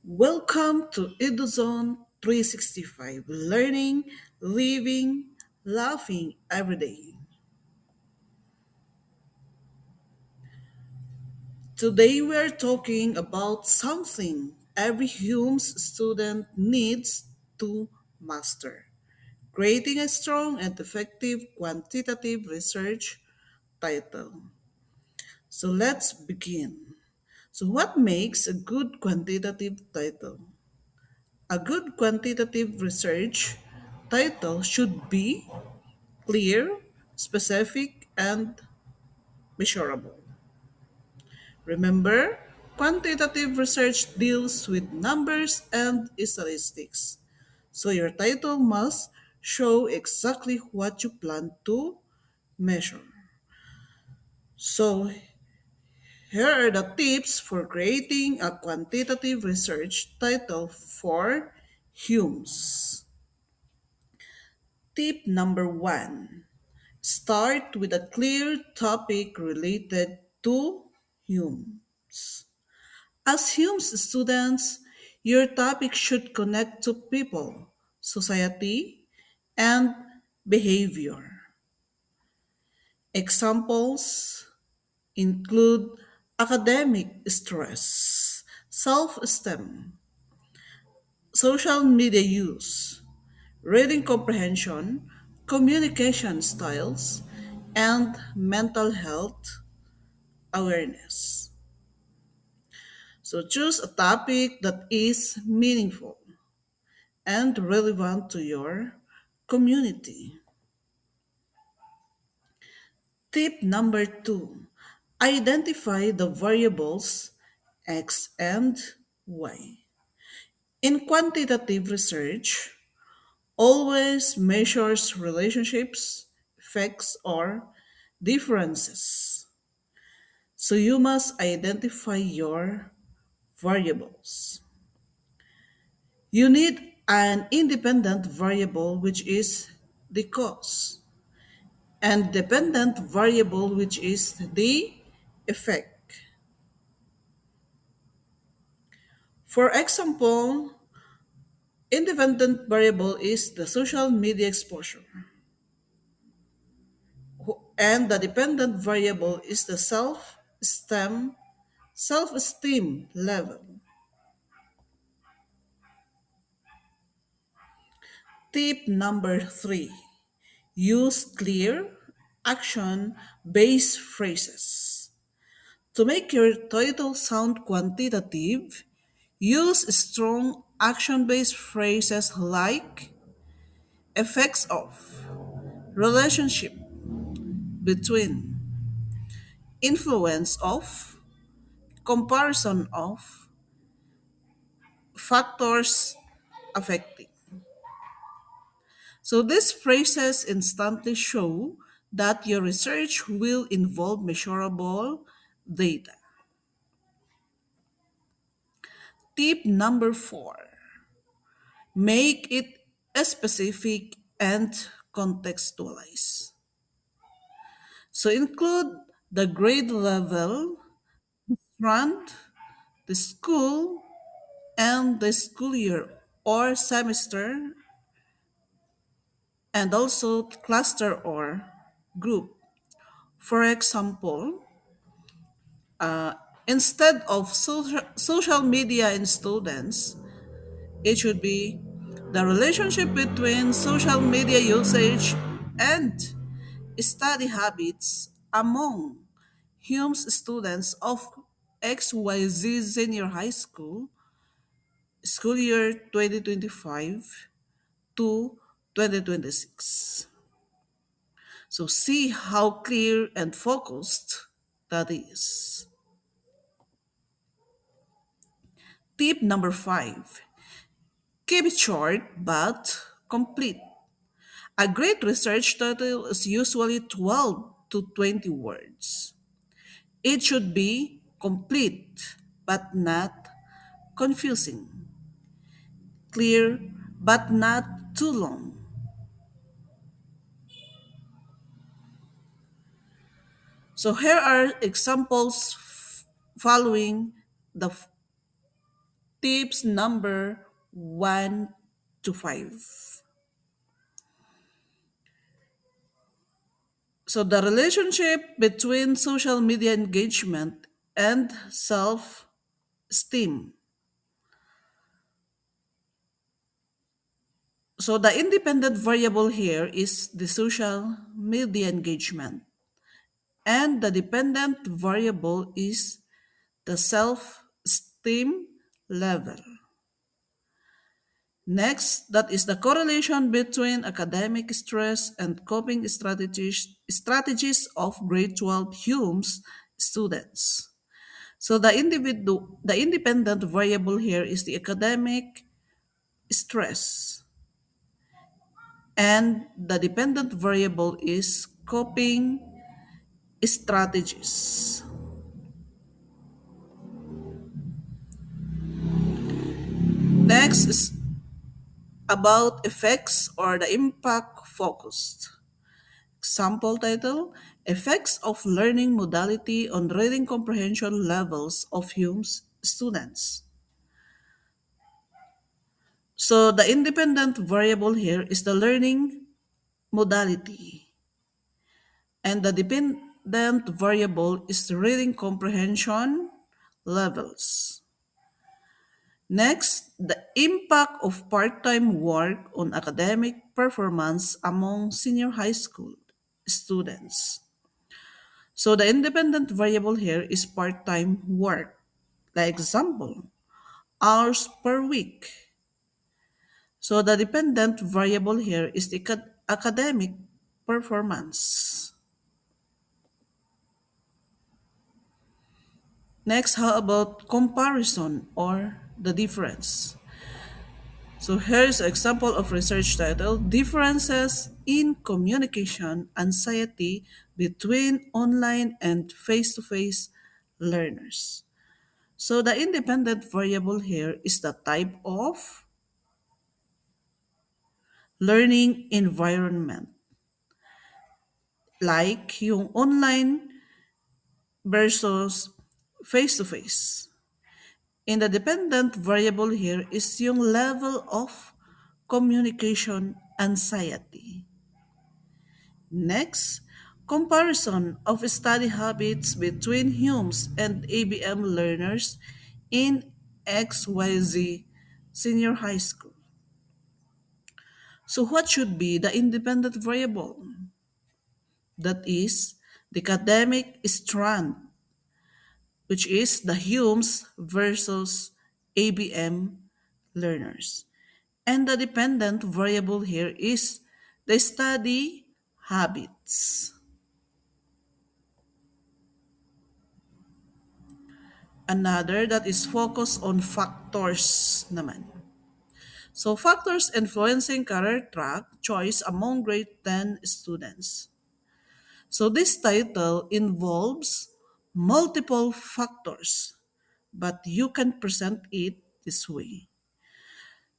Welcome to EduZone 365, learning, living, laughing every day. Today we are talking about something every HUMSS student needs to master, creating a strong and effective quantitative research title. So let's begin. So what makes a good quantitative title? A good quantitative research title should be clear, specific, and measurable. Remember, quantitative research deals with numbers and statistics. So your title must show exactly what you plan to measure. So here are the tips for creating a quantitative research title for HUMSS. Tip number one. Start with a clear topic related to HUMSS. As HUMSS students, your topic should connect to people, society, and behavior. Examples include academic stress, self esteem, social media use, reading comprehension, communication styles, and mental health awareness. So choose a topic that is meaningful and relevant to your community. Tip number two, identify the variables X and Y. In quantitative research, always measures relationships, effects, or differences. So you must identify your variables. You need an independent variable, which is the cause, and dependent variable, which is the effect. For example, independent variable is the social media exposure, and the dependent variable is the self-esteem level. Tip number three, use clear, action based phrases. To make your title sound quantitative, use strong action based phrases like effects of, relationship between, influence of, comparison of, factors affecting. So these phrases instantly show that your research will involve measurable data. Tip number four, make it specific and contextualize. So include the grade level, strand, the school, and the school year or semester, and also cluster or group. For example, instead of social media in students, it should be the relationship between social media usage and study habits among HUMSS students of XYZ Senior High School, school year 2025 to 2026. So see how clear and focused that is. Tip number five, keep it short but complete. A great research title is usually 12 to 20 words. It should be complete but not confusing, clear but not too long. So here are examples following the Tips number 1 to 5. So, the relationship between social media engagement and self esteem. So, the independent variable here is the social media engagement, and the dependent variable is the self esteem level. Next, that is the correlation between academic stress and coping strategies of grade 12 HUMSS students. So the independent variable here is the academic stress, and the dependent variable is coping strategies. Next is about effects or the impact focused. Sample title: Effects of Learning Modality on Reading Comprehension Levels of HUMSS Students. So the independent variable here is the learning modality, and the dependent variable is the reading comprehension levels. Next, the impact of part time work on academic performance among senior high school students. So the independent variable here is part-time work. Like example, hours per week. So the dependent variable here is the academic performance. Next, how about comparison or the difference? So here's an example of research title: Differences in Communication Anxiety Between Online and Face-to-Face Learners. So the independent variable here is the type of learning environment, like yung online versus face-to-face. And the dependent variable here is yung level of communication anxiety. Next, comparison of study habits between HUMSS and ABM learners in XYZ senior high school. So what should be the independent variable? That is the academic strand, which is the HUMSS versus ABM learners. And the dependent variable here is the study habits. Another that is focused on factors naman. So factors influencing career track choice among grade 10 students. So this title involves multiple factors, but you can present it this way.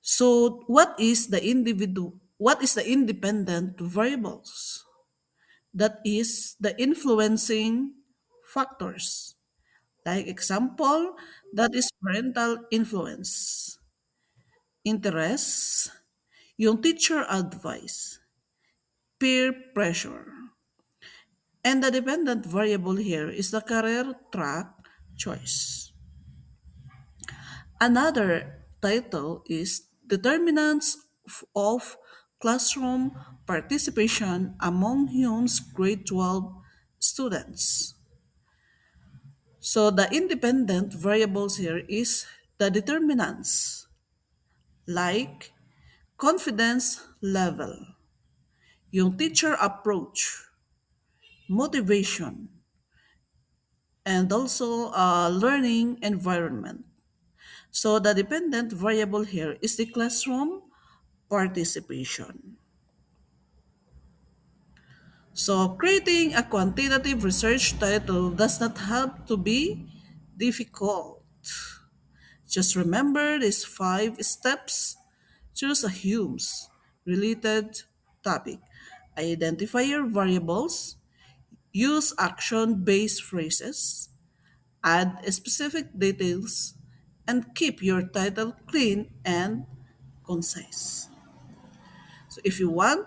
So what is the independent variables? That is the influencing factors. Like example, that is parental influence, interests, yung teacher advice, peer pressure. And the dependent variable here is the career track choice. Another title is Determinants of Classroom Participation Among HUMSS Grade 12 Students. So the independent variables here is the determinants, like confidence level, yung teacher approach, motivation, and also learning environment. So the dependent variable here is the classroom participation. So creating a quantitative research title does not have to be difficult. Just remember these 5 steps. Choose a HUMSS related topic. Identify your variables. Use action-based phrases. Add specific details and keep your title clean and concise. So if you want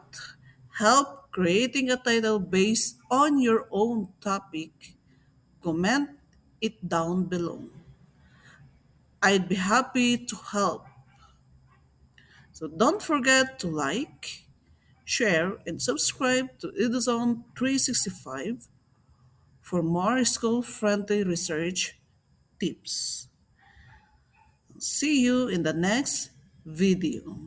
help creating a title based on your own topic, comment it down below. I'd be happy to help. So don't forget to like, share, and subscribe to EduZone 365 for more school-friendly research tips. See you in the next video.